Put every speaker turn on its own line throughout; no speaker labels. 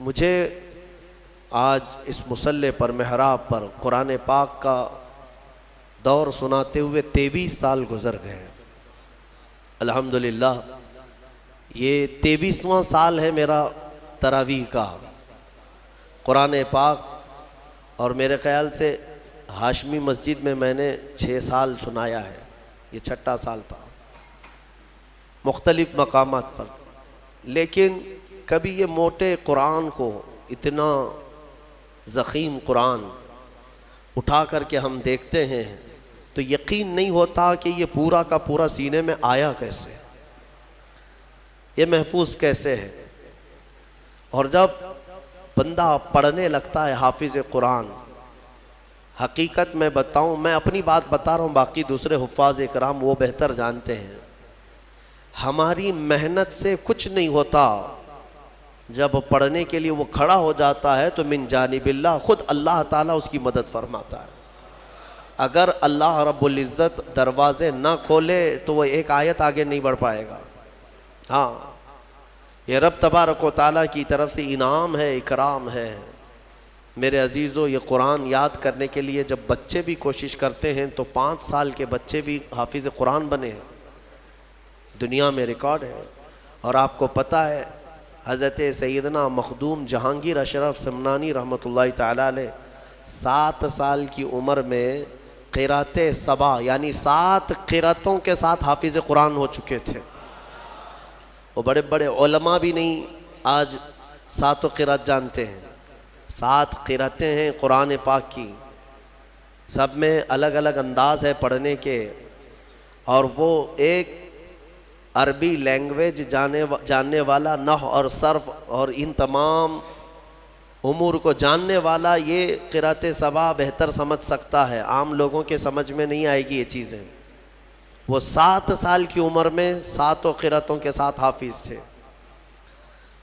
مجھے آج اس مصلی پر محراب پر قرآن پاک کا دور سناتے ہوئے 23 سال گزر گئے۔ الحمدللہ یہ 23واں سال ہے میرا تراویح کا قرآن پاک، اور میرے خیال سے ہاشمی مسجد میں نے 6 سال سنایا ہے، یہ 6واں سال تھا مختلف مقامات پر۔ لیکن کبھی یہ موٹے قرآن کو، اتنا ضخیم قرآن اٹھا کر کے ہم دیکھتے ہیں تو یقین نہیں ہوتا کہ یہ پورا کا پورا سینے میں آیا کیسے، یہ محفوظ کیسے ہے۔ اور جب بندہ پڑھنے لگتا ہے حافظ قرآن، حقیقت میں بتاؤں، میں اپنی بات بتا رہا ہوں، باقی دوسرے حفاظ کرام وہ بہتر جانتے ہیں، ہماری محنت سے کچھ نہیں ہوتا۔ جب پڑھنے کے لیے وہ کھڑا ہو جاتا ہے تو من جانب اللہ، خود اللہ تعالیٰ اس کی مدد فرماتا ہے۔ اگر اللہ رب العزت دروازے نہ کھولے تو وہ ایک آیت آگے نہیں بڑھ پائے گا۔ ہاں، یہ رب تبارک و تعالیٰ کی طرف سے انعام ہے، اکرام ہے۔ میرے عزیزو، یہ قرآن یاد کرنے کے لیے جب بچے بھی کوشش کرتے ہیں تو 5 سال کے بچے بھی حافظ قرآن بنے ہیں، دنیا میں ریکارڈ ہے۔ اور آپ کو پتہ ہے حضرت سیدنا مخدوم جہانگیر اشرف سمنانی رحمۃ اللہ تعالیٰ علیہ 7 سال کی عمر میں قرات سبع یعنی 7 قراتوں کے ساتھ حافظ قرآن ہو چکے تھے۔ وہ بڑے بڑے علماء بھی نہیں آج 7 قرات جانتے ہیں۔ 7 قراتیں ہیں قرآن پاک کی، سب میں الگ الگ انداز ہے پڑھنے کے، اور وہ ایک عربی لینگویج جاننے والا، نحو اور صرف اور ان تمام امور کو جاننے والا یہ قرات سبع بہتر سمجھ سکتا ہے، عام لوگوں کے سمجھ میں نہیں آئے گی یہ چیزیں۔ وہ 7 سال کی عمر میں 7 قراتوں کے ساتھ حافظ تھے۔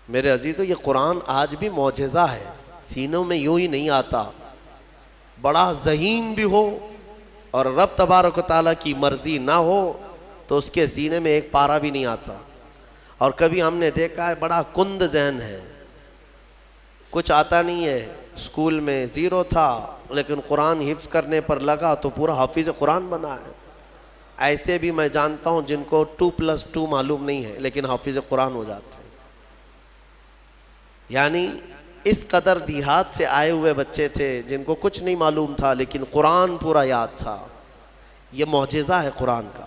میرے عزیزو، یہ قرآن آج بھی معجزہ ہے، سینوں میں یوں ہی نہیں آتا، بڑا ذہین بھی ہو اور رب تبارک و تعالیٰ کی مرضی نہ ہو تو اس کے سینے میں ایک پارہ بھی نہیں آتا۔ اور کبھی ہم نے دیکھا ہے بڑا کند ذہن ہے، کچھ آتا نہیں ہے، اسکول میں 0 تھا لیکن قرآن حفظ کرنے پر لگا تو پورا حافظ قرآن بنا ہے۔ ایسے بھی میں جانتا ہوں جن کو 2+2 معلوم نہیں ہے لیکن حافظ قرآن ہو جاتے ہیں۔ یعنی اس قدر دیہات سے آئے ہوئے بچے تھے جن کو کچھ نہیں معلوم تھا لیکن قرآن پورا یاد تھا۔ یہ معجزہ ہے قرآن کا۔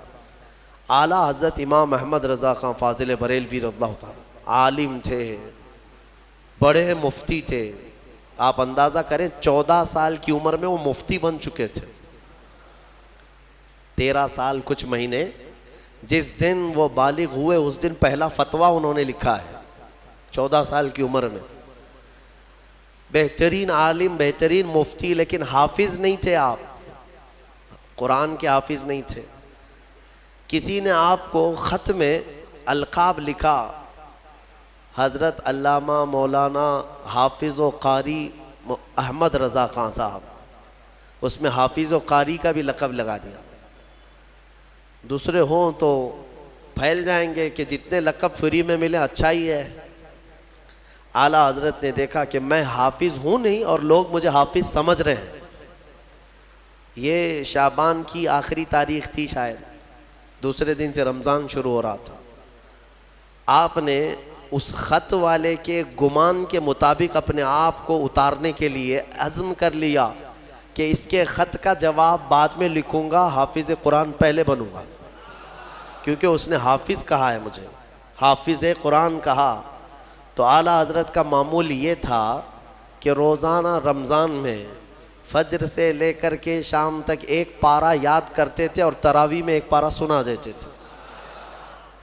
اعلیٰ حضرت امام احمد رضا خان فاضل بریلوی رضی اللہ تعالیٰ عالم تھے، بڑے مفتی تھے۔ آپ اندازہ کریں 14 سال کی عمر میں وہ مفتی بن چکے تھے۔ 13 سال کچھ مہینے، جس دن وہ بالغ ہوئے اس دن پہلا فتویٰ انہوں نے لکھا ہے 14 سال کی عمر میں۔ بہترین عالم، بہترین مفتی، لیکن حافظ نہیں تھے آپ، قرآن کے حافظ نہیں تھے۔ کسی نے آپ کو خط میں القاب لکھا، حضرت علامہ مولانا حافظ و قاری احمد رضا خان صاحب، اس میں حافظ و قاری کا بھی لقب لگا دیا۔ دوسرے ہوں تو پھیل جائیں گے کہ جتنے لقب فری میں ملے اچھا ہی ہے۔ اعلیٰ حضرت نے دیکھا کہ میں حافظ ہوں نہیں اور لوگ مجھے حافظ سمجھ رہے ہیں۔ یہ شعبان کی آخری تاریخ تھی، شاید دوسرے دن سے رمضان شروع ہو رہا تھا۔ آپ نے اس خط والے کے گمان کے مطابق اپنے آپ کو اتارنے کے لیے عزم کر لیا کہ اس کے خط کا جواب بعد میں لکھوں گا، حافظ قرآن پہلے بنوں گا، کیونکہ اس نے حافظ کہا ہے، مجھے حافظ قرآن کہا۔ تو اعلیٰ حضرت کا معمول یہ تھا کہ روزانہ رمضان میں فجر سے لے کر کے شام تک ایک پارہ یاد کرتے تھے اور تراویح میں ایک پارہ سنا دیتے تھے،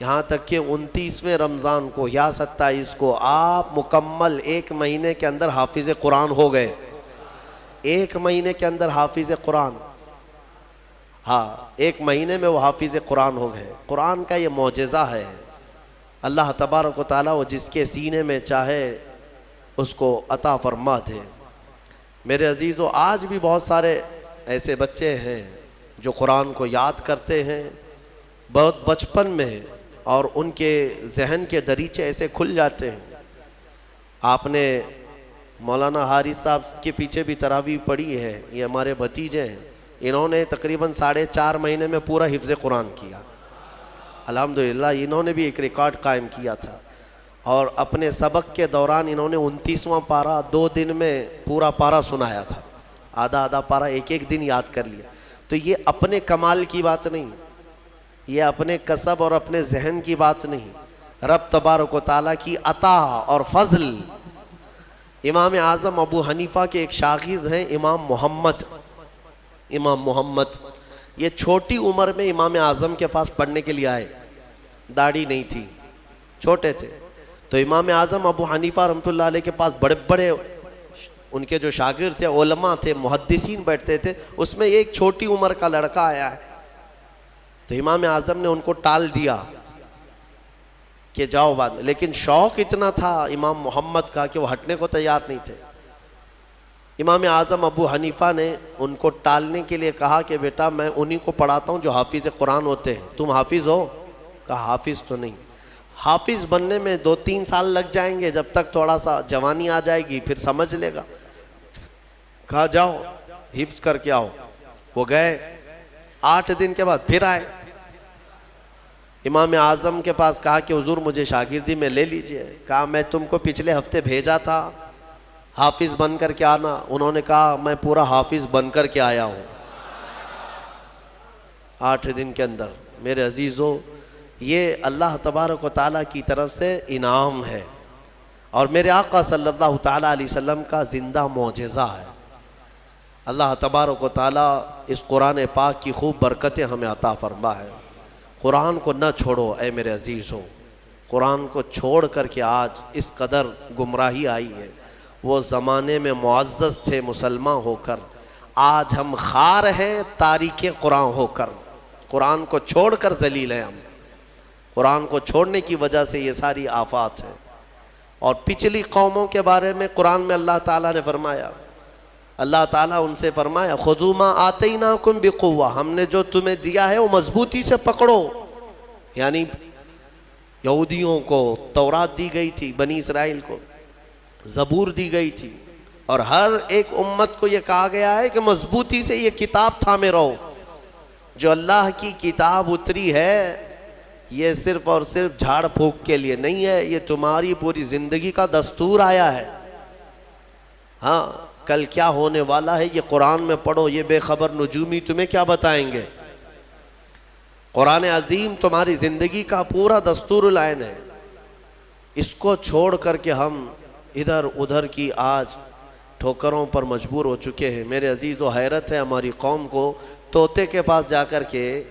یہاں تک کہ 29ویں رمضان کو یا 27 کو آپ مکمل 1 مہینے کے اندر حافظ قرآن ہو گئے۔ 1 مہینے کے اندر حافظ قرآن، ہاں 1 مہینے میں وہ حافظ قرآن ہو گئے۔ قرآن کا یہ معجزہ ہے، اللہ تبارک و تعالیٰ وہ جس کے سینے میں چاہے اس کو عطا فرما دے۔ میرے عزیزو، آج بھی بہت سارے ایسے بچے ہیں جو قرآن کو یاد کرتے ہیں بہت بچپن میں، اور ان کے ذہن کے دریچے ایسے کھل جاتے ہیں۔ آپ نے مولانا حارث صاحب کے پیچھے بھی تراویح پڑھی ہے، یہ ہمارے بھتیجے ہیں، انہوں نے تقریباً 4.5 مہینے میں پورا حفظ قرآن کیا، الحمدللہ انہوں نے بھی ایک ریکارڈ قائم کیا تھا، اور اپنے سبق کے دوران انہوں نے 29واں پارہ 2 دن میں پورا پارہ سنایا تھا، آدھا آدھا پارہ ایک دن یاد کر لیا۔ تو یہ اپنے کمال کی بات نہیں، یہ اپنے کسب اور اپنے ذہن کی بات نہیں، رب تبارک و تعالیٰ کی عطا اور فضل۔ امام اعظم ابو حنیفہ کے ایک شاگرد ہیں امام محمد، یہ چھوٹی عمر میں امام اعظم کے پاس پڑھنے کے لیے آئے، داڑھی نہیں تھی، چھوٹے تھے، تو امام اعظم ابو حنیفہ رحمۃ اللہ علیہ کے پاس بڑے بڑے ان کے جو شاگرد تھے، علماء تھے، محدثین بیٹھتے تھے، اس میں ایک چھوٹی عمر کا لڑکا آیا ہے، تو امام اعظم نے ان کو ٹال دیا کہ جاؤ بعد میں، لیکن شوق اتنا تھا امام محمد کا کہ وہ ہٹنے کو تیار نہیں تھے۔ امام اعظم ابو حنیفہ نے ان کو ٹالنے کے لیے کہا کہ بیٹا میں انہی کو پڑھاتا ہوں جو حافظ قرآن ہوتے ہیں، تم حافظ ہو؟ کہا حافظ تو نہیں، حافظ بننے میں 2-3 سال لگ جائیں گے، جب تک تھوڑا سا جوانی آ جائے گی پھر سمجھ لے گا۔ کہا جاؤ حفظ کر کے آؤ۔ وہ گئے، 8 دن کے بعد پھر آئے امام اعظم کے پاس، کہا کہ حضور مجھے شاگردی میں لے لیجئے۔ کہا میں تم کو پچھلے ہفتے بھیجا تھا حافظ بن کر کے آنا، انہوں نے کہا میں پورا حافظ بن کر کے آیا ہوں 8 دن کے اندر۔ میرے عزیزو، یہ اللہ تبارک و تعالیٰ کی طرف سے انعام ہے، اور میرے آقا صلی اللہ تعالیٰ علیہ وسلم کا زندہ معجزہ ہے۔ اللہ تبارک و تعالیٰ اس قرآن پاک کی خوب برکتیں ہمیں عطا فرما ہے۔ قرآن کو نہ چھوڑو اے میرے عزیزو، قرآن کو چھوڑ کر کے آج اس قدر گمراہی آئی ہے۔ وہ زمانے میں معزز تھے مسلمان ہو کر، آج ہم خار ہیں تاریک قرآن ہو کر، قرآن کو چھوڑ کر ذلیل ہیں ہم، قرآن کو چھوڑنے کی وجہ سے یہ ساری آفات ہیں۔ اور پچھلی قوموں کے بارے میں قرآن میں اللہ تعالیٰ نے فرمایا، اللہ تعالیٰ ان سے فرمایا خُذُوا مَا آتَيْنَاكُمْ بِقُوَّةٍ، ہم نے جو تمہیں دیا ہے وہ مضبوطی سے پکڑو۔ یعنی یہودیوں کو تورات دی گئی تھی، بنی اسرائیل کو زبور دی گئی تھی، اور ہر ایک امت کو یہ کہا گیا ہے کہ مضبوطی سے یہ کتاب تھامے رہو۔ جو اللہ کی کتاب اتری ہے یہ صرف اور صرف جھاڑ پھونک کے لیے نہیں ہے، یہ تمہاری پوری زندگی کا دستور آیا ہے۔ ہاں، کل کیا ہونے والا ہے یہ قرآن میں پڑھو، یہ بے خبر نجومی تمہیں کیا بتائیں گے؟ قرآن عظیم تمہاری زندگی کا پورا دستور العین ہے۔ اس کو چھوڑ کر کے ہم ادھر ادھر کی آج ٹھوکروں پر مجبور ہو چکے ہیں۔ میرے عزیز و حیرت ہے ہماری قوم کو، طوطے کے پاس جا کر کے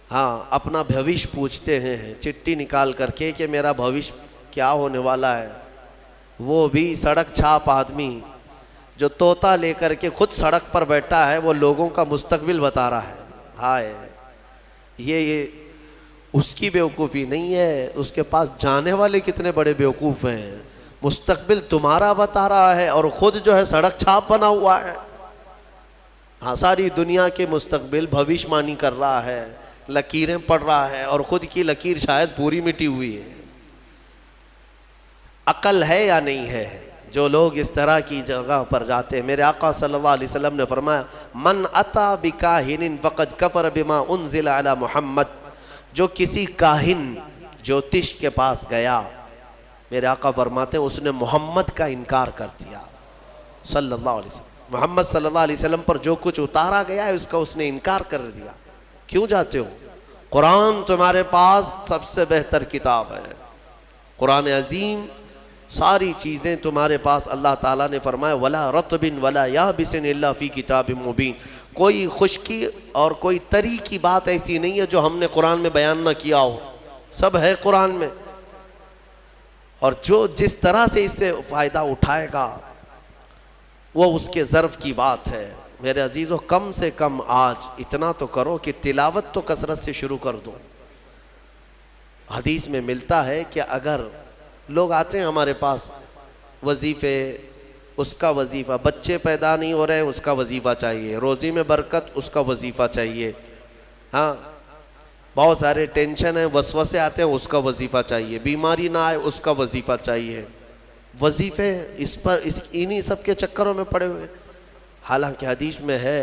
اپنا بھوش پوچھتے ہیں، چٹھی نکال کر کے کہ میرا بھوش کیا ہونے والا ہے۔ وہ بھی سڑک چھاپ آدمی جو طوطا لے کر کے خود سڑک پر بیٹھا ہے، وہ لوگوں کا مستقبل بتا رہا ہے۔ ہائے، یہ اس کی بیوقوفی نہیں ہے، اس کے پاس جانے والے کتنے بڑے بیوقوف ہیں۔ مستقبل تمہارا بتا رہا ہے اور خود جو ہے سڑک چھاپ بنا ہوا ہے۔ ساری دنیا کے مستقبل بھوشمانی کر رہا ہے، لکیریں پڑھ رہا ہے، اور خود کی لکیر شاید پوری مٹی ہوئی ہے۔ عقل ہے یا نہیں ہے؟ جو لوگ اس طرح کی جگہ پر جاتے ہیں، میرے آقا صلی اللہ علیہ وسلم نے فرمایا من اتا بکاہن فقد کفر بما انزل علی محمد، جو کسی کاہن جوتش کے پاس گیا، میرے آقا فرماتے ہیں اس نے محمد کا انکار کر دیا صلی اللہ علیہ وسلم۔ محمد صلی اللہ علیہ وسلم پر جو کچھ اتارا گیا ہے اس کا اس نے انکار کر دیا۔ کیوں جاتے ہو؟ قرآن تمہارے پاس سب سے بہتر کتاب ہے، قرآن عظیم، ساری چیزیں تمہارے پاس۔ اللہ تعالیٰ نے فرمایا وَلَا رَطْبٍ وَلَا يَابِسٍ إِلَّا فِي كِتَابٍ مُبِينٍ، کوئی خشکی اور کوئی تری کی بات ایسی نہیں ہے جو ہم نے قرآن میں بیان نہ کیا ہو، سب ہے قرآن میں۔ اور جو جس طرح سے اس سے فائدہ اٹھائے گا وہ اس کے ظرف کی بات ہے۔ میرے عزیزو، کم سے کم آج اتنا تو کرو کہ تلاوت تو کثرت سے شروع کر دو۔ حدیث میں ملتا ہے کہ اگر لوگ آتے ہیں ہمارے پاس وظیفے، اس کا وظیفہ، بچے پیدا نہیں ہو رہے اس کا وظیفہ چاہیے، روزی میں برکت اس کا وظیفہ چاہیے، بہت سارے ٹینشن ہیں، وسوسے آتے ہیں اس کا وظیفہ چاہیے، بیماری نہ آئے اس کا وظیفہ چاہیے، وظیفے اس پر انہی سب کے چکروں میں پڑے ہوئے. حالانکہ حدیث میں ہے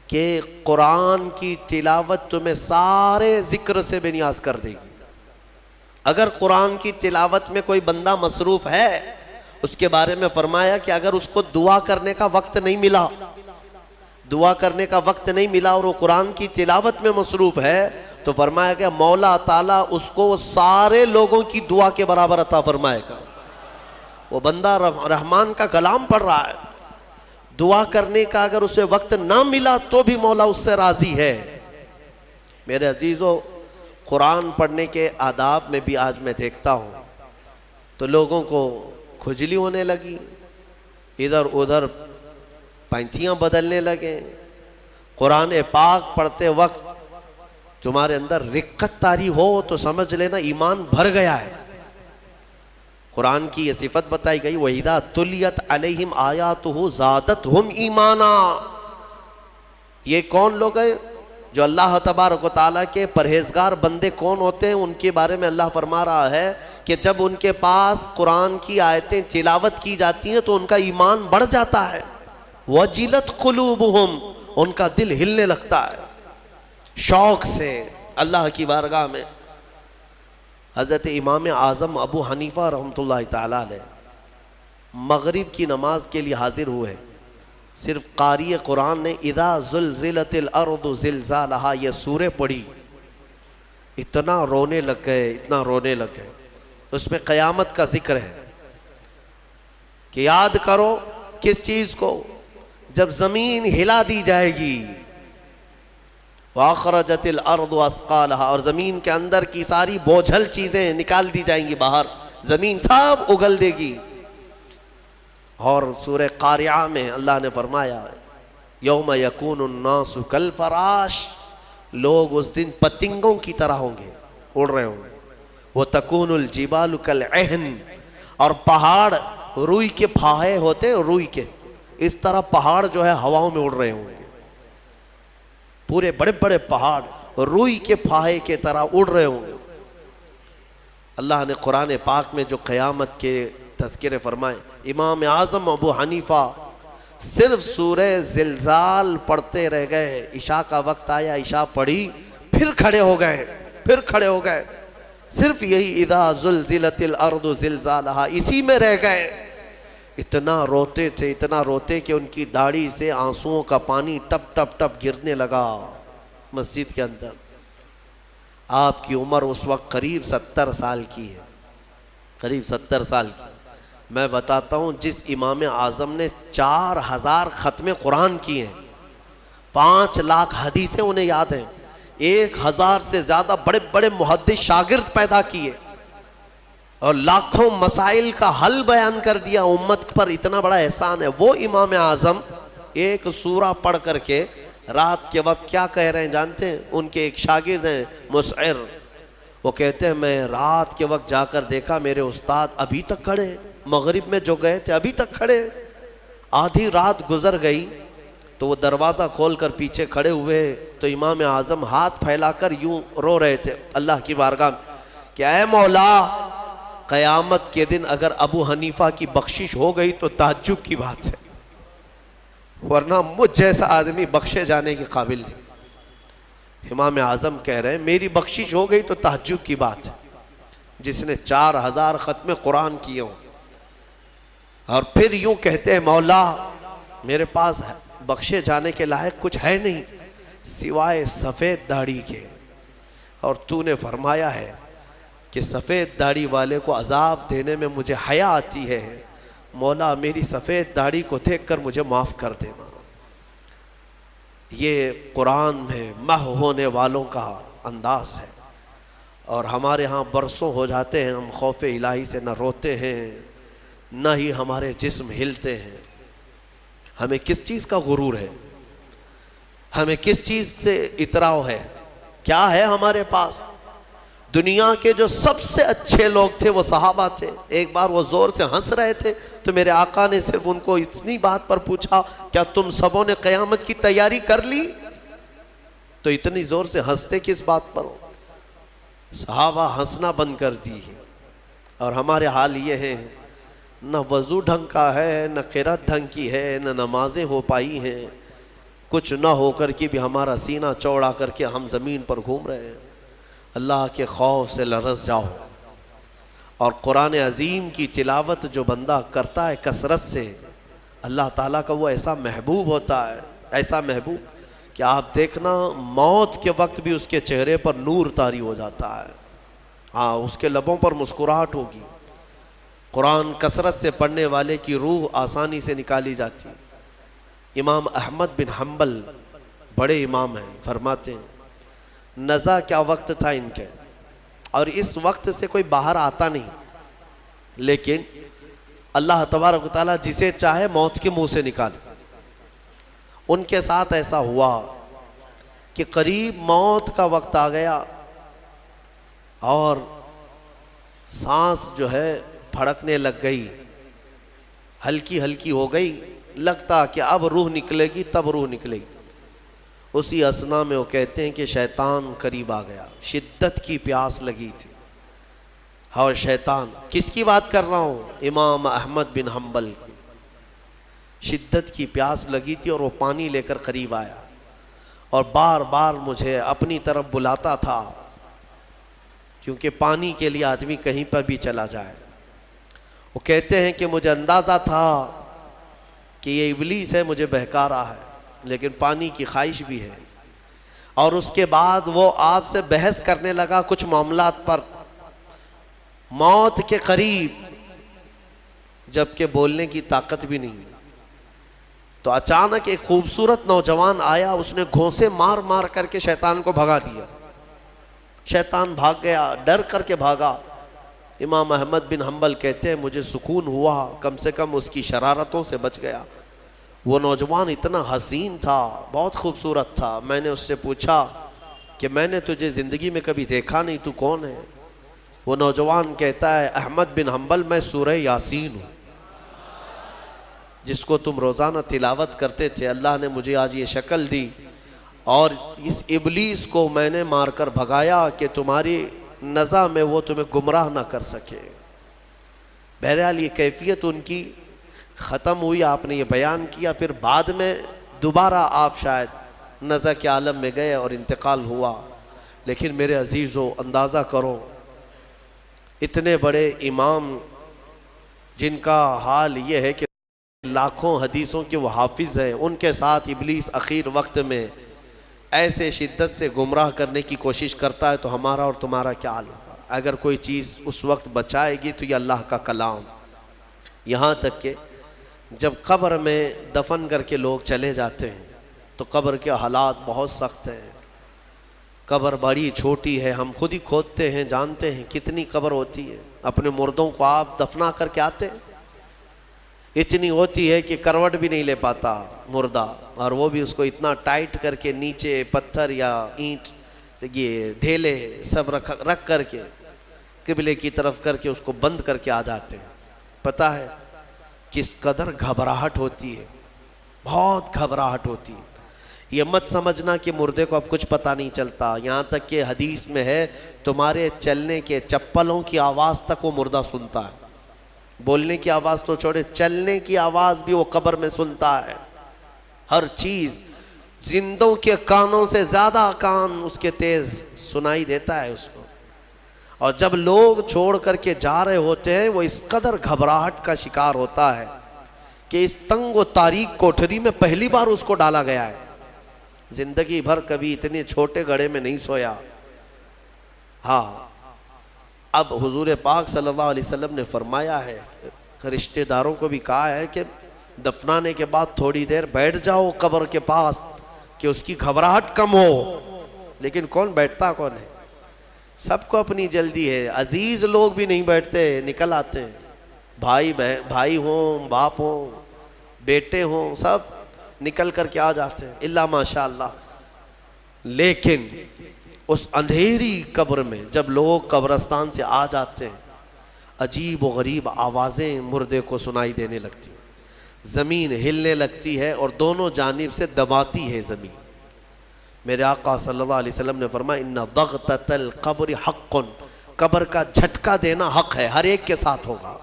کہ قرآن کی تلاوت تمہیں سارے ذکر سے بے نیاز کر دے گی. اگر قرآن کی تلاوت میں کوئی بندہ مصروف ہے، اس کے بارے میں فرمایا کہ اگر اس کو دعا کرنے کا وقت نہیں ملا، دعا کرنے کا وقت نہیں ملا اور وہ قرآن کی تلاوت میں مصروف ہے، تو فرمایا کہ مولا تعالیٰ اس کو سارے لوگوں کی دعا کے برابر عطا فرمائے گا. وہ بندہ رحمان کا کلام پڑھ رہا ہے، دعا کرنے کا اگر اسے وقت نہ ملا تو بھی مولا اس سے راضی ہے. میرے عزیزو، قرآن پڑھنے کے آداب میں بھی آج میں دیکھتا ہوں تو لوگوں کو کھجلی ہونے لگی، ادھر ادھر پینتیاں بدلنے لگے. قرآن پاک پڑھتے وقت تمہارے اندر رقت طاری ہو تو سمجھ لینا ایمان بھر گیا ہے. قرآن کی یہ صفت بتائی گئی، وَإِذَا تُلِيَتْ عَلَيْهِمْ آيَاتُهُ زَادَتْهُمْ ایمانا. یہ کون لوگ ہیں جو اللہ تبارک و تعالیٰ کے پرہیزگار بندے کون ہوتے ہیں؟ ان کے بارے میں اللہ فرما رہا ہے کہ جب ان کے پاس قرآن کی آیتیں تلاوت کی جاتی ہیں تو ان کا ایمان بڑھ جاتا ہے. وَجِلَتْ قُلُوبُهُمْ، ان کا دل ہلنے لگتا ہے شوق سے اللہ کی بارگاہ میں. حضرت امام اعظم ابو حنیفہ رحمۃ اللہ تعالیٰ علیہ مغرب کی نماز کے لیے حاضر ہوئے. صرف قاری قرآن نے اذا زلزلت الارض زلزالہا یہ سورہ پڑھی، اتنا رونے لگ گئے، اتنا رونے لگ گئے. اس میں قیامت کا ذکر ہے کہ یاد کرو کس چیز کو؟ جب زمین ہلا دی جائے گی، وَأَخْرَجَتِ الْأَرْضُ أَثْقَالَهَا، اور زمین کے اندر کی ساری بوجھل چیزیں نکال دی جائیں گی باہر، زمین سب اگل دے گی. اور سورہ قاریعہ میں اللہ نے فرمایا یوم یکون الناس کالفراش، لوگ اس دن پتنگوں کی طرح ہوں گے، اڑ رہے ہوں گے. وَتَكُونُ الْجِبَالُ كَالْعِهْنِ، اور پہاڑ روئی کے پھاہے ہوتے، روئی کے اس طرح پہاڑ جو ہے ہواؤں میں اڑ رہے ہوں گے. پورے بڑے بڑے پہاڑ روئی کے پھاہے کے طرح اڑ رہے ہوں گے. اللہ نے قرآن پاک میں جو قیامت کے تذکرے فرمائے، امام اعظم ابو حنیفہ صرف سورہ زلزال پڑھتے رہ گئے. عشاء کا وقت آیا، عشاء پڑھی، پھر کھڑے ہو گئے، صرف یہی اذا زلزلت الارض زلزالہا اسی میں رہ گئے. اتنا روتے کہ ان کی داڑھی سے آنسوؤں کا پانی ٹپ ٹپ ٹپ گرنے لگا مسجد کے اندر. آپ کی عمر اس وقت قریب 70 سال کی ہے، قریب 70 سال کی. میں بتاتا ہوں، جس امام اعظم نے 4000 ختم قرآن کیے ہیں، 5 لاکھ حدیثیں انہیں یاد ہیں، 1000 سے زیادہ بڑے بڑے محدث شاگرد پیدا کیے، اور لاکھوں مسائل کا حل بیان کر دیا، امت پر اتنا بڑا احسان ہے. وہ امام اعظم ایک سورہ پڑھ کر کے رات کے وقت کیا کہہ رہے ہیں جانتے ہیں؟ ان کے ایک شاگرد ہیں مسعر، وہ کہتے ہیں میں رات کے وقت جا کر دیکھا میرے استاد ابھی تک کھڑے، مغرب میں جو گئے تھے ابھی تک کھڑے. آدھی رات گزر گئی تو وہ دروازہ کھول کر پیچھے کھڑے ہوئے تو امام اعظم ہاتھ پھیلا کر یوں رو رہے تھے اللہ کی بارگاہ میں کہ اے مولا، قیامت کے دن اگر ابو حنیفہ کی بخشش ہو گئی تو تعجب کی بات ہے، ورنہ مجھ جیسا آدمی بخشے جانے کے قابل نہیں. امام اعظم کہہ رہے ہیں میری بخشش ہو گئی تو تعجب کی بات ہے، جس نے 4000 ختم قرآن کیے ہوں. اور پھر یوں کہتے ہیں مولا میرے پاس بخشے جانے کے لائق کچھ ہے نہیں سوائے سفید داڑھی کے، اور تو نے فرمایا ہے کہ سفید داڑھی والے کو عذاب دینے میں مجھے حیا آتی ہے، مولا میری سفید داڑھی کو دیکھ کر مجھے معاف کر دینا. یہ قرآن میں محو ہونے والوں کا انداز ہے. اور ہمارے ہاں برسوں ہو جاتے ہیں ہم خوف الہی سے نہ روتے ہیں نہ ہی ہمارے جسم ہلتے ہیں. ہمیں کس چیز کا غرور ہے؟ ہمیں کس چیز سے اطراؤ ہے؟ کیا ہے ہمارے پاس؟ دنیا کے جو سب سے اچھے لوگ تھے وہ صحابہ تھے. ایک بار وہ زور سے ہنس رہے تھے تو میرے آقا نے صرف ان کو اتنی بات پر پوچھا کیا تم سبوں نے قیامت کی تیاری کر لی؟ تو اتنی زور سے ہنستے کس بات پر ہو؟ صحابہ ہنسنا بند کر دی ہے. اور ہمارے حال یہ ہے نہ وضو ڈھنگ کا ہے، نہ قرات ڈھنگ کی ہے، نہ نمازیں ہو پائی ہیں، کچھ نہ ہو کر کے بھی ہمارا سینہ چوڑا کر کے ہم زمین پر گھوم رہے ہیں۔ اللہ کے خوف سے لرز جاؤ، اور قرآن عظیم کی تلاوت جو بندہ کرتا ہے کثرت سے، اللہ تعالیٰ کا وہ ایسا محبوب ہوتا ہے، ایسا محبوب کہ آپ دیکھنا موت کے وقت بھی اس کے چہرے پر نور طاری ہو جاتا ہے، ہاں اس کے لبوں پر مسکراہٹ ہوگی۔ قرآن کثرت سے پڑھنے والے کی روح آسانی سے نکالی جاتی ہے۔ امام احمد بن حنبل بڑے امام ہیں، فرماتے ہیں نزا کیا وقت تھا ان کے، اور اس وقت سے کوئی باہر آتا نہیں، لیکن اللہ تبارک و تعالیٰ جسے چاہے موت کے منہ سے نکالے۔ ان کے ساتھ ایسا ہوا کہ قریب موت کا وقت آ گیا اور سانس جو ہے پھڑکنے لگ گئی، ہلکی ہلکی ہو گئی، لگتا کہ اب روح نکلے گی، تب روح نکلے گی۔ اسی اثنا میں وہ کہتے ہیں کہ شیطان قریب آ گیا، شدت کی پیاس لگی تھی، اور شیطان، کس کی بات کر رہا ہوں؟ امام احمد بن حنبل کی، شدت کی پیاس لگی تھی اور وہ پانی لے کر قریب آیا اور بار بار مجھے اپنی طرف بلاتا تھا، کیونکہ پانی کے لیے آدمی کہیں پر بھی چلا جائے۔ وہ کہتے ہیں کہ مجھے اندازہ تھا کہ یہ ابلیس ہے، مجھے بہکا رہا ہے، لیکن پانی کی خواہش بھی ہے۔ اور اس کے بعد وہ آپ سے بحث کرنے لگا کچھ معاملات پر، موت کے قریب، جبکہ بولنے کی طاقت بھی نہیں۔ تو اچانک ایک خوبصورت نوجوان آیا، اس نے گھونسے مار مار کر کے شیطان کو بھگا دیا، شیطان بھاگ گیا، ڈر کر کے بھاگا۔ امام احمد بن حنبل کہتے ہیں مجھے سکون ہوا، کم سے کم اس کی شرارتوں سے بچ گیا۔ وہ نوجوان اتنا حسین تھا، بہت خوبصورت تھا۔ میں نے اس سے پوچھا کہ میں نے تجھے زندگی میں کبھی دیکھا نہیں، تو کون ہے؟ وہ نوجوان کہتا ہے احمد بن حنبل، میں سورہ یاسین ہوں، جس کو تم روزانہ تلاوت کرتے تھے۔ اللہ نے مجھے آج یہ شکل دی اور اس ابلیس کو میں نے مار کر بھگایا کہ تمہاری نزا میں وہ تمہیں گمراہ نہ کر سکے۔ بہرحال یہ کیفیت ان کی ختم ہوئی، آپ نے یہ بیان کیا، پھر بعد میں دوبارہ آپ شاید نزا کے عالم میں گئے اور انتقال ہوا۔ لیکن میرے عزیزو، اندازہ کرو اتنے بڑے امام جن کا حال یہ ہے کہ لاکھوں حدیثوں کے وہ حافظ ہیں، ان کے ساتھ ابلیس اخیر وقت میں ایسے شدت سے گمراہ کرنے کی کوشش کرتا ہے، تو ہمارا اور تمہارا کیا حال ہوگا؟ اگر کوئی چیز اس وقت بچائے گی تو یہ اللہ کا کلام۔ یہاں تک کہ جب قبر میں دفن کر کے لوگ چلے جاتے ہیں تو قبر کے حالات بہت سخت ہیں۔ قبر بڑی چھوٹی ہے، ہم خود ہی کھودتے ہیں، جانتے ہیں کتنی قبر ہوتی ہے۔ اپنے مردوں کو آپ دفنا کر کے آتے ہیں، اتنی ہوتی ہے کہ کروٹ بھی نہیں لے پاتا مردہ، اور وہ بھی اس کو اتنا ٹائٹ کر کے نیچے پتھر یا اینٹ، یہ ڈھیلے سب رکھ کر کے قبلے کی طرف کر کے اس کو بند کر کے آ جاتے ہیں۔ پتہ ہے کس قدر گھبراہٹ ہوتی ہے، بہت گھبراہٹ ہوتی ہے۔ یہ مت سمجھنا کہ مردے کو اب کچھ پتہ نہیں چلتا، یہاں تک کہ حدیث میں ہے تمہارے چلنے کے چپلوں کی آواز تک وہ مردہ سنتا ہے۔ بولنے کی آواز تو چھوڑے، چلنے کی آواز بھی وہ قبر میں سنتا ہے۔ ہر چیز، زندوں کے کانوں سے زیادہ کان اس کے تیز سنائی دیتا ہے اس کو۔ اور جب لوگ چھوڑ کر کے جا رہے ہوتے ہیں، وہ اس قدر گھبراہٹ کا شکار ہوتا ہے کہ اس تنگ و تاریک کوٹھری میں پہلی بار اس کو ڈالا گیا ہے، زندگی بھر کبھی اتنے چھوٹے گڑھے میں نہیں سویا۔ ہاں، اب حضور پاک صلی اللہ علیہ وسلم نے فرمایا ہے، رشتہ داروں کو بھی کہا ہے کہ دفنانے کے بعد تھوڑی دیر بیٹھ جاؤ قبر کے پاس کہ اس کی گھبراہٹ کم ہو۔ لیکن کون بیٹھتا، کون ہے؟ سب کو اپنی جلدی ہے، عزیز لوگ بھی نہیں بیٹھتے، نکل آتے ہیں، بھائی ہوں، باپ ہوں، بیٹے ہوں، سب نکل کر کے آ جاتے ہیں، الا ماشاء اللہ۔ لیکن اس اندھیری قبر میں جب لوگ قبرستان سے آ جاتے ہیں، عجیب و غریب آوازیں مردے کو سنائی دینے لگتی ہیں، زمین ہلنے لگتی ہے اور دونوں جانب سے دباتی ہے زمین۔ میرے آقا صلی اللہ علیہ وسلم نے فرمایا ان ضغطۃ القبر حق، قبر کا جھٹکا دینا حق ہے، ہر ایک کے ساتھ ہوگا۔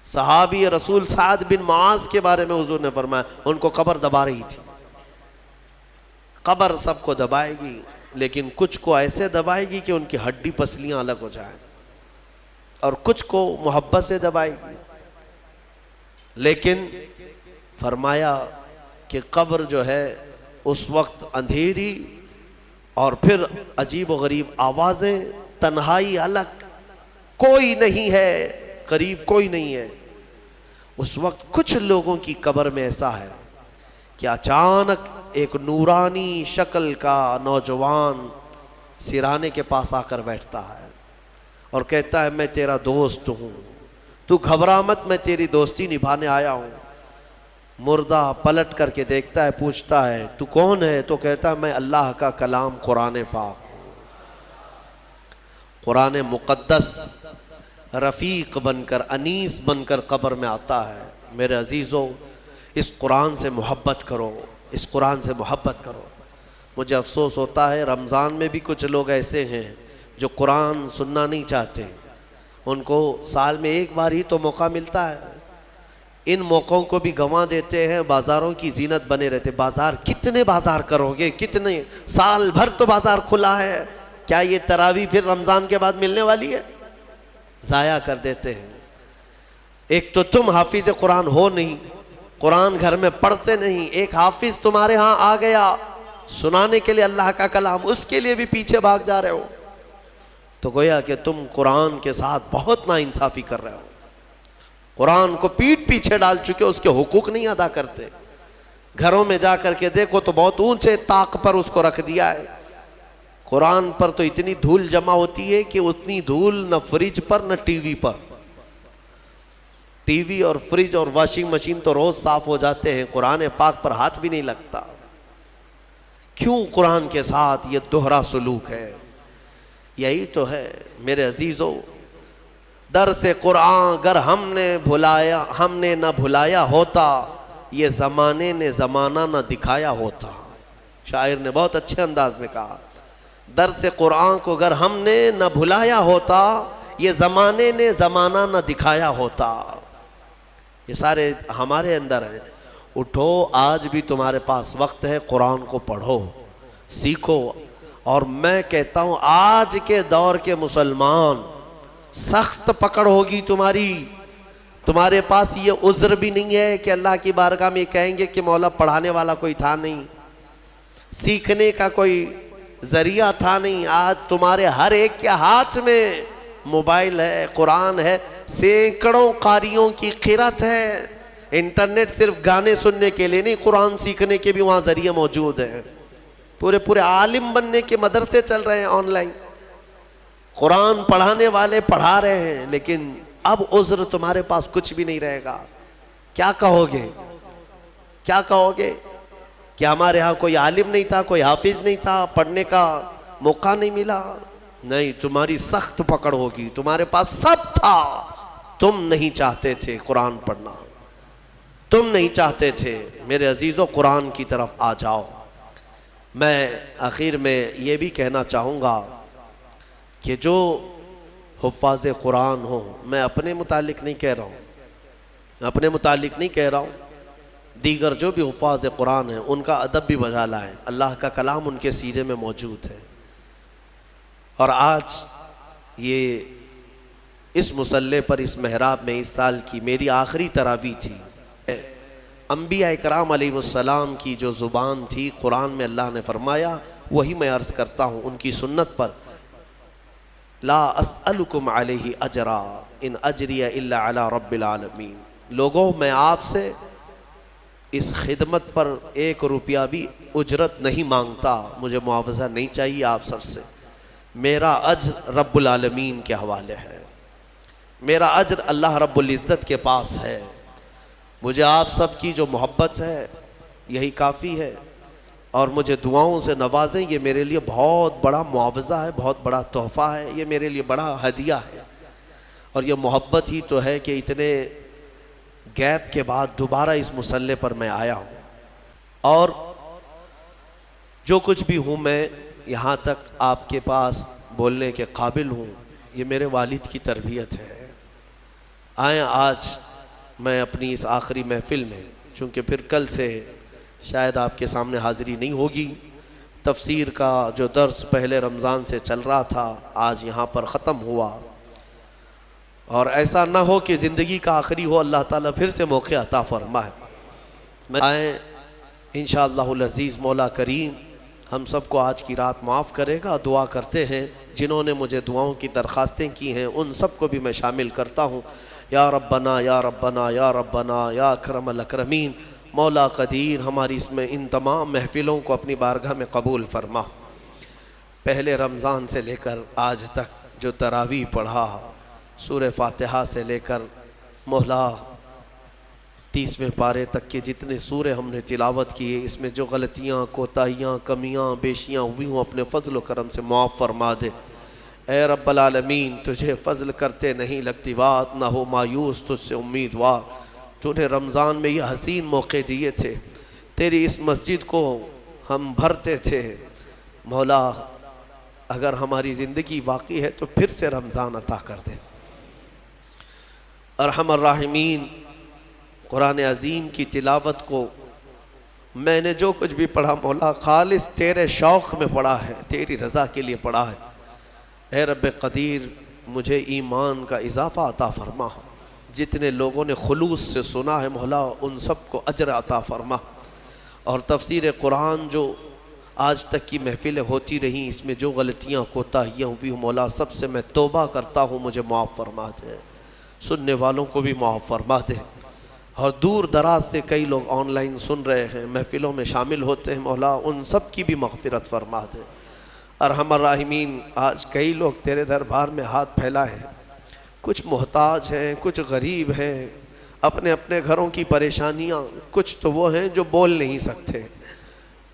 صحابی رسول سعد بن معاذ کے بارے میں حضور نے فرمایا ان کو قبر دبا رہی تھی. قبر سب کو دبائے گی لیکن کچھ کو ایسے دبائے گی کہ ان کی ہڈی پسلیاں الگ ہو جائیں, اور کچھ کو محبت سے دبائے گی. لیکن فرمایا کہ قبر جو ہے اس وقت اندھیری اور پھر عجیب و غریب آوازیں, تنہائی الگ, کوئی نہیں ہے قریب, کوئی نہیں ہے. اس وقت کچھ لوگوں کی قبر میں ایسا ہے کہ اچانک ایک نورانی شکل کا نوجوان سرانے کے پاس آ کر بیٹھتا ہے اور کہتا ہے میں تیرا دوست ہوں, تو گھبرا مت, میں تیری دوستی نبھانے آیا ہوں. مردہ پلٹ کر کے دیکھتا ہے, پوچھتا ہے تو کون ہے؟ تو کہتا ہے میں اللہ کا کلام قرآن پاک ہوں. قرآن مقدس رفیق بن کر, انیس بن کر قبر میں آتا ہے. میرے عزیزو, اس قرآن سے محبت کرو, اس قرآن سے محبت کرو. مجھے افسوس ہوتا ہے رمضان میں بھی کچھ لوگ ایسے ہیں جو قرآن سننا نہیں چاہتے. ان کو سال میں ایک بار ہی تو موقع ملتا ہے, ان موقعوں کو بھی گنوا دیتے ہیں. بازاروں کی زینت بنے رہتے. بازار کتنے بازار کرو گے, کتنے, سال بھر تو بازار کھلا ہے. کیا یہ تراویح پھر رمضان کے بعد ملنے والی ہے؟ ضائع کر دیتے ہیں. ایک تو تم حافظ قرآن ہو نہیں, قرآن گھر میں پڑھتے نہیں. ایک حافظ تمہارے ہاں آ گیا سنانے کے لیے اللہ کا کلام, اس کے لیے بھی پیچھے بھاگ جا رہے ہو. تو گویا کہ تم قرآن کے ساتھ بہت ناانصافی کر رہے ہو. قرآن کو پیٹھ پیچھے ڈال چکے, اس کے حقوق نہیں ادا کرتے. گھروں میں جا کر کے دیکھو تو بہت اونچے طاق پر اس کو رکھ دیا ہے. قرآن پر تو اتنی دھول جمع ہوتی ہے کہ اتنی دھول نہ فریج پر نہ ٹی وی پر. ٹی وی اور فریج اور واشنگ مشین تو روز صاف ہو جاتے ہیں, قرآن پاک پر ہاتھ بھی نہیں لگتا. کیوں قرآن کے ساتھ یہ دوہرا سلوک ہے؟ یہی تو ہے میرے عزیزو. درس قرآن اگر ہم نے نہ بھلایا ہوتا, یہ زمانے نے زمانہ نہ دکھایا ہوتا. شاعر نے بہت اچھے انداز میں کہا, درس قرآن کو اگر ہم نے نہ بھلایا ہوتا, یہ زمانے نے زمانہ نہ دکھایا ہوتا. یہ سارے ہمارے اندر ہیں. اٹھو, آج بھی تمہارے پاس وقت ہے, قرآن کو پڑھو, سیکھو. اور میں کہتا ہوں آج کے دور کے مسلمان, سخت پکڑ ہوگی تمہاری. تمہارے پاس یہ عذر بھی نہیں ہے کہ اللہ کی بارگاہ میں کہیں گے کہ مولا پڑھانے والا کوئی تھا نہیں, سیکھنے کا کوئی ذریعہ تھا نہیں. آج تمہارے ہر ایک کے ہاتھ میں موبائل ہے, قرآن ہے, سینکڑوں قاریوں کی قرت ہے. انٹرنیٹ صرف گانے سننے کے لیے نہیں, قرآن سیکھنے کے بھی وہاں ذریعے موجود ہیں. پورے عالم بننے کے مدرسے چل رہے ہیں آن لائن. قرآن پڑھانے والے پڑھا رہے ہیں, لیکن اب عذر تمہارے پاس کچھ بھی نہیں رہے گا. کیا کہو گے؟ کیا کہو گے کہ ہمارے ہاں کوئی عالم نہیں تھا, کوئی حافظ نہیں تھا, پڑھنے کا موقع نہیں ملا؟ نہیں, تمہاری سخت پکڑ ہوگی. تمہارے پاس سب تھا, تم نہیں چاہتے تھے قرآن پڑھنا, تم نہیں چاہتے تھے. میرے عزیزو, قرآن کی طرف آ جاؤ. میں آخر میں یہ بھی کہنا چاہوں گا کہ جو حفاظ قرآن ہوں, میں اپنے متعلق نہیں کہہ رہا ہوں, اپنے متعلق نہیں کہہ رہا ہوں, دیگر جو بھی حفاظ قرآن ہیں ان کا ادب بھی بجا لائیں. اللہ کا کلام ان کے سینے میں موجود ہے. اور آج یہ اس مصلی پر, اس محراب میں, اس سال کی میری آخری تراویح تھی. انبیاء اکرام علیہ السلام کی جو زبان تھی, قرآن میں اللہ نے فرمایا, وہی میں عرض کرتا ہوں ان کی سنت پر. لا اسألکم علیہ اجرا ان اجری الا علی رب العالمین. لوگوں, میں آپ سے اس خدمت پر 1 روپیہ بھی اجرت نہیں مانگتا, مجھے معاوضہ نہیں چاہیے آپ سب سے. میرا اجر رب العالمین کے حوالے ہے, میرا اجر اللہ رب العزت کے پاس ہے. مجھے آپ سب کی جو محبت ہے یہی کافی ہے, اور مجھے دعاؤں سے نوازیں, یہ میرے لیے بہت بڑا معاوضہ ہے, بہت بڑا تحفہ ہے, یہ میرے لیے بڑا ہدیہ ہے. اور یہ محبت ہی تو ہے کہ اتنے گیپ کے بعد دوبارہ اس مصلی پر میں آیا ہوں. اور جو کچھ بھی ہوں میں یہاں تک آپ کے پاس بولنے کے قابل ہوں, یہ میرے والد کی تربیت ہے. آئیں آج میں اپنی اس آخری محفل میں، چونکہ پھر کل سے شاید آپ کے سامنے حاضری نہیں ہوگی، تفسیر کا جو درس پہلے رمضان سے چل رہا تھا آج یہاں پر ختم ہوا، اور ایسا نہ ہو کہ زندگی کا آخری ہو، اللہ تعالیٰ پھر سے موقع عطا فرمائے۔ آئیں انشاءاللہ العزیز مولا کریم ہم سب کو آج کی رات معاف کرے گا۔ دعا کرتے ہیں جنہوں نے مجھے دعاؤں کی درخواستیں کی ہیں ان سب کو بھی میں شامل کرتا ہوں۔ یا ربنا یا ربنا یا ربنا یا اکرم الاکرمین، مولا قدیر ہماری اس میں ان تمام محفلوں کو اپنی بارگاہ میں قبول فرما۔ پہلے رمضان سے لے کر آج تک جو تراویح پڑھا، سورہ فاتحہ سے لے کر مولا 30ویں پارے تک کے جتنے سورے ہم نے تلاوت کیے، اس میں جو غلطیاں، کوتاہیاں، کمیاں، بیشیاں ہوئی ہوں اپنے فضل و کرم سے معاف فرما دے۔ اے رب العالمین تجھے فضل کرتے نہیں لگتی بات، نہ ہو مایوس تجھ سے امیدوار۔ تو نے رمضان میں یہ حسین موقع دیے تھے، تیری اس مسجد کو ہم بھرتے تھے، مولا اگر ہماری زندگی باقی ہے تو پھر سے رمضان عطا کر دے۔ ارحم الراحمین، قرآن عظیم کی تلاوت کو میں نے جو کچھ بھی پڑھا مولا خالص تیرے شوق میں پڑھا ہے، تیری رضا کے لیے پڑھا ہے۔ اے رب قدیر مجھے ایمان کا اضافہ عطا فرما، جتنے لوگوں نے خلوص سے سنا ہے مولا ان سب کو اجر عطا فرما، اور تفسیر قرآن جو آج تک کی محفلیں ہوتی رہیں اس میں جو غلطیاں کوتاہیاں ہوئی مولا سب سے میں توبہ کرتا ہوں، مجھے معاف فرما دے، سننے والوں کو بھی معاف فرما دے، اور دور دراز سے کئی لوگ آن لائن سن رہے ہیں، محفلوں میں شامل ہوتے ہیں مولا ان سب کی بھی مغفرت فرما دے۔ ارحم الراحمین آج کئی لوگ تیرے دربار میں ہاتھ پھیلائے ہیں، کچھ محتاج ہیں، کچھ غریب ہیں، اپنے اپنے گھروں کی پریشانیاں، کچھ تو وہ ہیں جو بول نہیں سکتے۔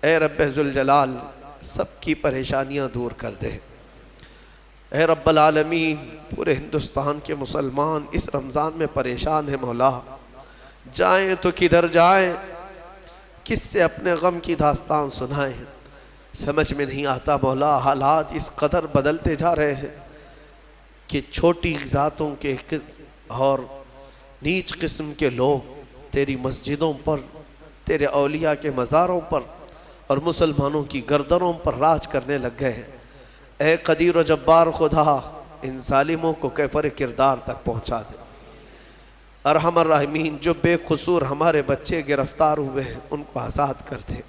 اے رب ذوالجلال سب کی پریشانیاں دور کر دے۔ اے رب العالمین پورے ہندوستان کے مسلمان اس رمضان میں پریشان ہیں مولا، جائیں تو کدھر جائیں، کس سے اپنے غم کی داستان سنائیں، سمجھ میں نہیں آتا مولا۔ حالات اس قدر بدلتے جا رہے ہیں کہ چھوٹی ذاتوں کے اور نیچ قسم کے لوگ تیری مسجدوں پر، تیرے اولیاء کے مزاروں پر اور مسلمانوں کی گردنوں پر راج کرنے لگ گئے ہیں۔ اے قدیر و جبار خدا ان ظالموں کو کیفر کردار تک پہنچا دے۔ ارحم الراحمین جو بے قصور ہمارے بچے گرفتار ہوئے ہیں ان کو آزاد کر دے۔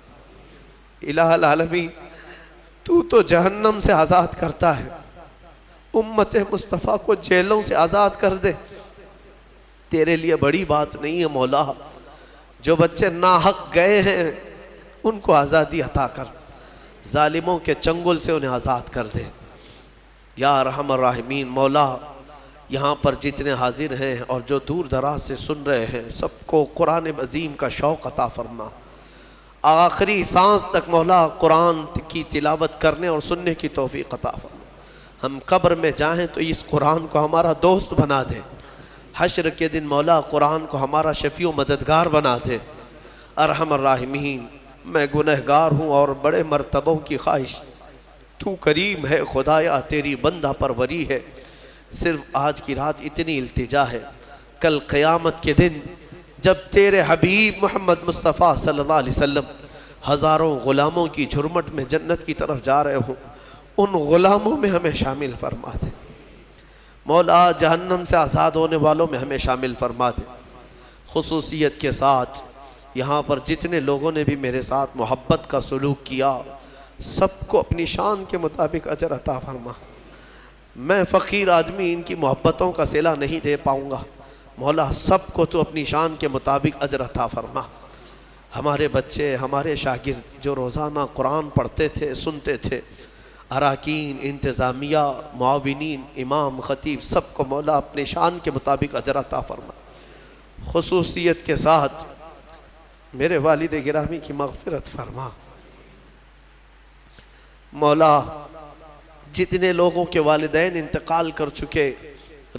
الہ العالمین تو جہنم سے آزاد کرتا ہے، امت مصطفیٰ کو جیلوں سے آزاد کر دے، تیرے لیے بڑی بات نہیں ہے مولا۔ جو بچے ناحق گئے ہیں ان کو آزادی عطا کر، ظالموں کے چنگل سے انہیں آزاد کر دے یا ارحم الراحمین۔ مولا یہاں پر جتنے حاضر ہیں اور جو دور دراز سے سن رہے ہیں سب کو قرآن عظیم کا شوق عطا فرما، آخری سانس تک مولا قرآن کی تلاوت کرنے اور سننے کی توفیق عطا فرما۔ ہم قبر میں جائیں تو اس قرآن کو ہمارا دوست بنا دے، حشر کے دن مولا قرآن کو ہمارا شفیع و مددگار بنا دے۔ ارحم الراحمین میں گنہگار ہوں اور بڑے مرتبوں کی خواہش، تو کریم ہے خدایا تیری بندہ پروری ہے، صرف آج کی رات اتنی التجا ہے، کل قیامت کے دن جب تیرے حبیب محمد مصطفیٰ صلی اللہ علیہ وسلم ہزاروں غلاموں کی جھرمٹ میں جنت کی طرف جا رہے ہوں، ان غلاموں میں ہمیں شامل فرما دے مولا، جہنم سے آزاد ہونے والوں میں ہمیں شامل فرما دے۔ خصوصیت کے ساتھ یہاں پر جتنے لوگوں نے بھی میرے ساتھ محبت کا سلوک کیا سب کو اپنی شان کے مطابق اجر عطا فرما۔ میں فقیر آدمی ان کی محبتوں کا صلہ نہیں دے پاؤں گا مولا، سب کو تو اپنی شان کے مطابق اجر عطا فرما۔ ہمارے بچے، ہمارے شاگرد جو روزانہ قرآن پڑھتے تھے، سنتے تھے، اراکین، انتظامیہ، معاونین، امام، خطیب، سب کو مولا اپنے شان کے مطابق اجر عطا فرما۔ خصوصیت کے ساتھ میرے والد گرامی کی مغفرت فرما مولا۔ جتنے لوگوں کے والدین انتقال کر چکے،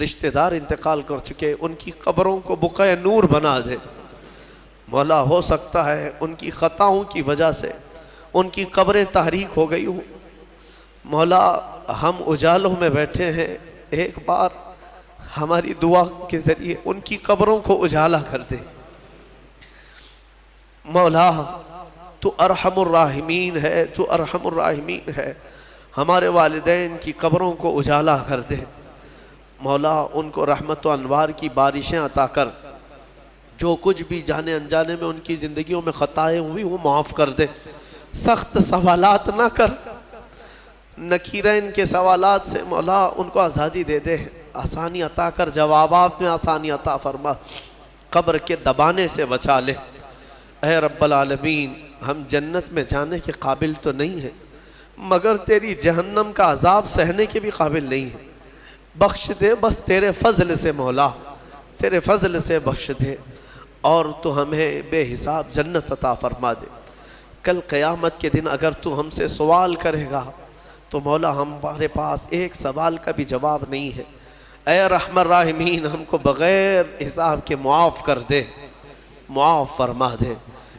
رشتہ دار انتقال کر چکے، ان کی قبروں کو بقعہ نور بنا دے مولا۔ ہو سکتا ہے ان کی خطاؤں کی وجہ سے ان کی قبریں تحریک ہو گئی ہوں مولا، ہم اجالوں میں بیٹھے ہیں، ایک بار ہماری دعا کے ذریعے ان کی قبروں کو اجالا کر دے۔ مولا تو ارحم الراحمین ہے، تو ارحم الراحمین ہے، ہمارے والدین کی قبروں کو اجالا کر دے۔ مولا ان کو رحمت و انوار کی بارشیں عطا کر، جو کچھ بھی جانے انجانے میں ان کی زندگیوں میں خطائیں ہوئی وہ معاف کر دے۔ سخت سوالات نہ کر، نکیرین کے سوالات سے مولا ان کو آزادی دے دے، آسانی عطا کر، جوابات میں آسانی عطا فرما، قبر کے دبانے سے بچا لے۔ اے رب العالمین، ہم جنت میں جانے کے قابل تو نہیں ہیں، مگر تیری جہنم کا عذاب سہنے کے بھی قابل نہیں ہیں۔ بخش دے بس تیرے فضل سے مولا، تیرے فضل سے بخش دے، اور تو ہمیں بے حساب جنت عطا فرما دے۔ کل قیامت کے دن اگر تو ہم سے سوال کرے گا تو مولا ہمارے پاس ایک سوال کا بھی جواب نہیں ہے۔ اے رحم الراحمین، ہم کو بغیر حساب کے معاف کر دے، معاف فرما دے۔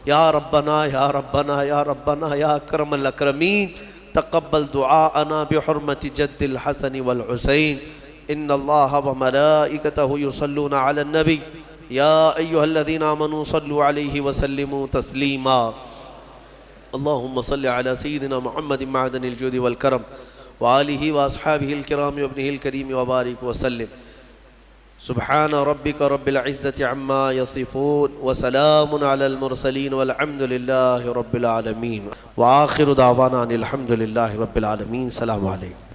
یا ربنا یا ربنا یا ربنا یا اکرم الاکرمین، تقبل دعاءنا بحرمت جد الحسن والحسین۔ ان اللہ وملائکتہ یصلون علی النبی یا ایہا الذین آمنوا صلوا علیہ وسلموا تسلیما۔ اللہم صل علی سیدنا محمد معدن الجود والکرم وآلہ واصحابہ الکرام وابنہ الکریم وبارک وسلم۔ سبحان ربک رب العزة عما یصفون وسلام علی المرسلین والحمد للہ رب العالمین، وآخر دعوانا ان الحمد للہ رب العالمین۔ السلام علیکم۔